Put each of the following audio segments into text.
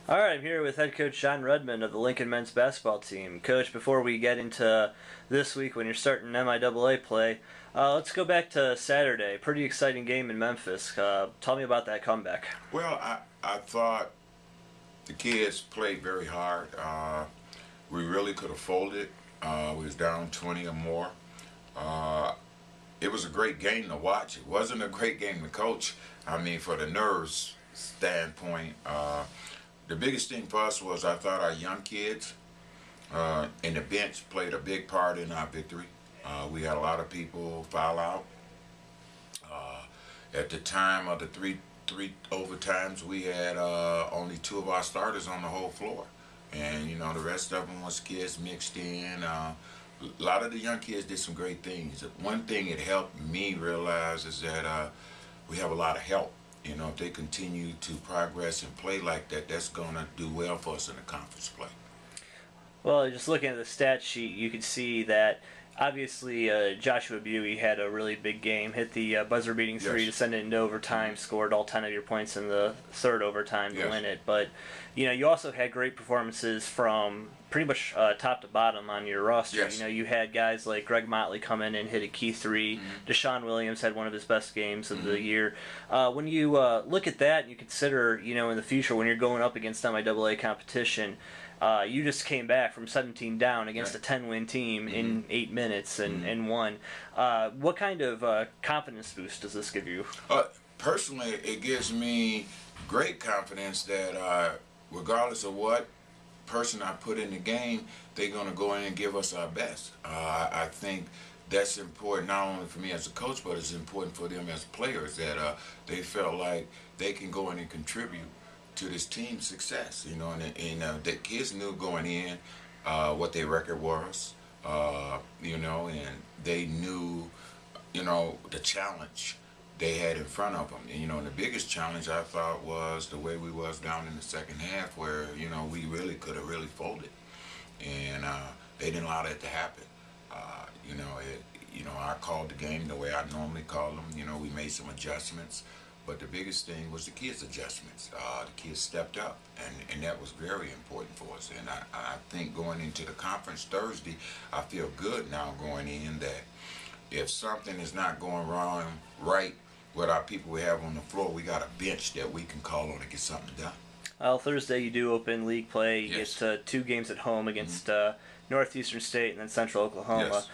All right, I'm here with head coach John Redmond of the Lincoln men's basketball team. Coach, before we get into this week when you're starting MIAA play, let's go back to Saturday. Pretty exciting game in Memphis. Tell me about that comeback. Well, I thought the kids played very hard. We really could have folded. We was down 20 or more. It was a great game to watch. It wasn't a great game to coach. I mean, for the nerves standpoint, the biggest thing for us was I thought our young kids and the bench played a big part in our victory. We had a lot of people foul out. At the time of the three overtimes, we had only 2 of our starters on the whole floor. And, you know, the rest of them was kids mixed in. A lot of the young kids did some great things. One thing it helped me realize is that we have a lot of help. You know, if they continue to progress and play like that, that's going to do well for us in the conference play. Well, just looking at the stat sheet, you can see that obviously Joshua Buie had a really big game, hit the buzzer-beating three to send it into overtime, scored all 10 of your points in the third overtime to win it. But, you know, you also had great performances from pretty much top to bottom on your roster. You know, you had guys like Greg Motley come in and hit a key three. Deshaun Williams had one of his best games of the year. When you look at that and you consider, you know, in the future when you're going up against MIAA competition, you just came back from 17 down against a 10-win team in 8 minutes and won. What kind of confidence boost does this give you? Personally, it gives me great confidence that regardless of what person I put in the game, they're going to go in and give us our best. I think that's important not only for me as a coach, but it's important for them as players that they felt like they can go in and contribute to this team's success. You know, and the kids knew going in what their record was, you know, and they knew, you know, the challenge they had in front of them. And, you know, and the biggest challenge I thought was the way we was down in the second half where, you know, we really could have really folded. And they didn't allow that to happen. You know, I called the game the way I normally call them. You know, we made some adjustments. But the biggest thing was the kids' adjustments. The kids stepped up, and that was very important for us. And I think going into the conference Thursday, I feel good now going in that if something is not going wrong right with our people we have on the floor, we got a bench that we can call on to get something done. Well, Thursday you do open league play. You get 2 games at home against Northeastern State and then Central Oklahoma.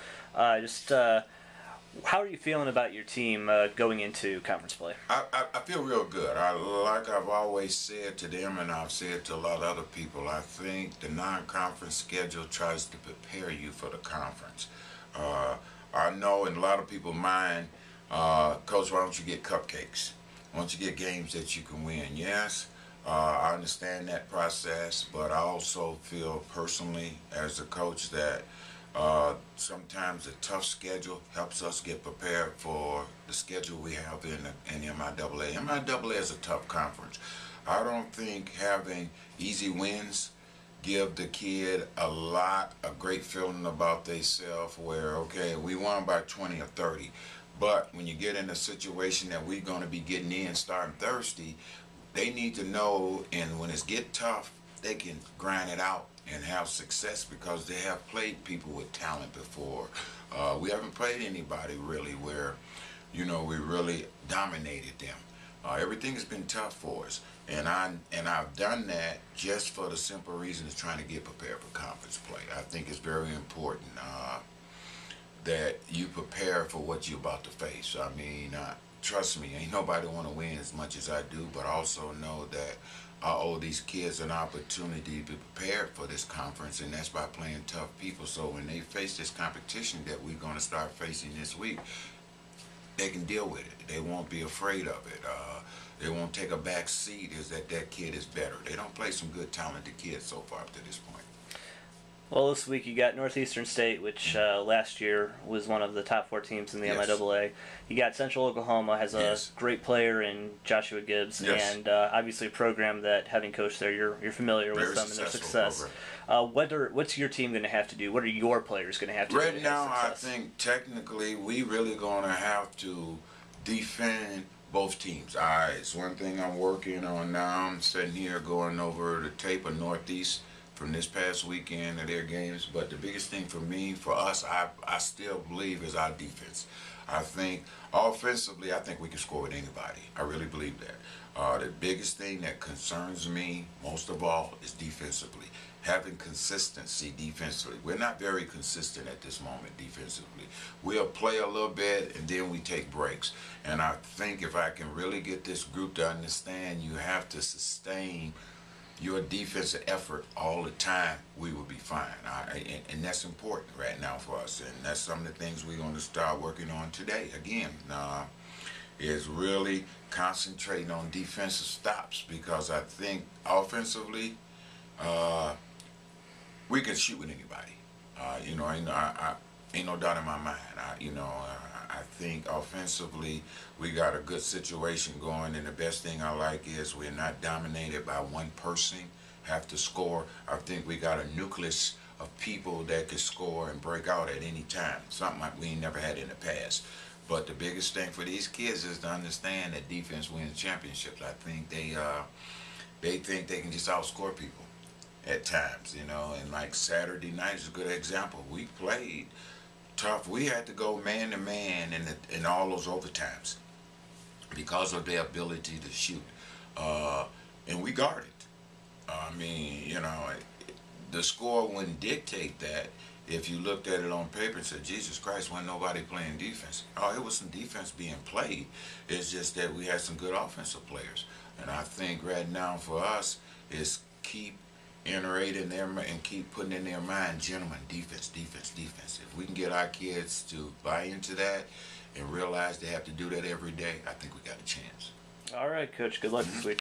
How are you feeling about your team going into conference play? I feel real good. Like I've always said to them, and I've said to a lot of other people, I think the non-conference schedule tries to prepare you for the conference. I know in a lot of people's mind, Coach, why don't you get cupcakes? Why don't you get games that you can win? Yes, I understand that process, but I also feel personally as a coach that sometimes a tough schedule helps us get prepared for the schedule we have in MIAA. MIAA is a tough conference. I don't think having easy wins give the kid a great feeling about themselves where, okay, we won by 20 or 30. But when you get in a situation that we're going to be getting in starting Thursday, they need to know, and when it's get tough, they can grind it out and have success because they have played people with talent before. We haven't played anybody really where, you know, we really dominated them. Everything has been tough for us, and I've done that just for the simple reason of trying to get prepared for conference play. I think it's very important that you prepare for what you're about to face. I mean, trust me, ain't nobody want to win as much as I do, but also know that I owe these kids an opportunity to be prepared for this conference, and that's by playing tough people. So when they face this competition that we're going to start facing this week, they can deal with it. They won't be afraid of it. They won't take a back seat as that kid is better. They don't play some good talented kids so far up to this point. Well, this week you got Northeastern State, which last year was one of the top 4 teams in the MIAA. You got Central Oklahoma, has a great player in Joshua Gibbs, and obviously a program that, having coached there, you're familiar with them and their success. What's your team going to have to do? What are your players going to have to do? Right now, I think technically we really going to have to defend both teams. It's one thing I'm working on now. I'm sitting here going over the tape of Northeast from this past weekend of their games. But the biggest thing for me, for us, I still believe is our defense. I think offensively, I think we can score with anybody. I really believe that. The biggest thing that concerns me most of all is defensively. Having consistency defensively. We're not very consistent at this moment defensively. We'll play a little bit and then we take breaks. And I think if I can really get this group to understand you have to sustain your defensive effort all the time, we will be fine. And that's important right now for us. And that's some of the things we're going to start working on today. Again, is really concentrating on defensive stops, because I think offensively, we can shoot with anybody. Ain't no doubt in my mind. I think offensively we got a good situation going, and the best thing I like is we're not dominated by one person have to score. I think we got a nucleus of people that can score and break out at any time, something like we ain't never had in the past. But the biggest thing for these kids is to understand that defense wins championships. I think they think they can just outscore people at times, and like Saturday night is a good example. We played tough. We had to go man to man in all those overtimes because of their ability to shoot, and we guarded. The score wouldn't dictate that. If you looked at it on paper and said, Jesus Christ, wasn't nobody playing defense. Oh, it was some defense being played. It's just that we had some good offensive players. And I think right now for us is keep iterating their and keep putting in their mind, gentlemen, defense, defense, defense. If we can get our kids to buy into that and realize they have to do that every day, I think we got a chance. All right, Coach. Good luck this week.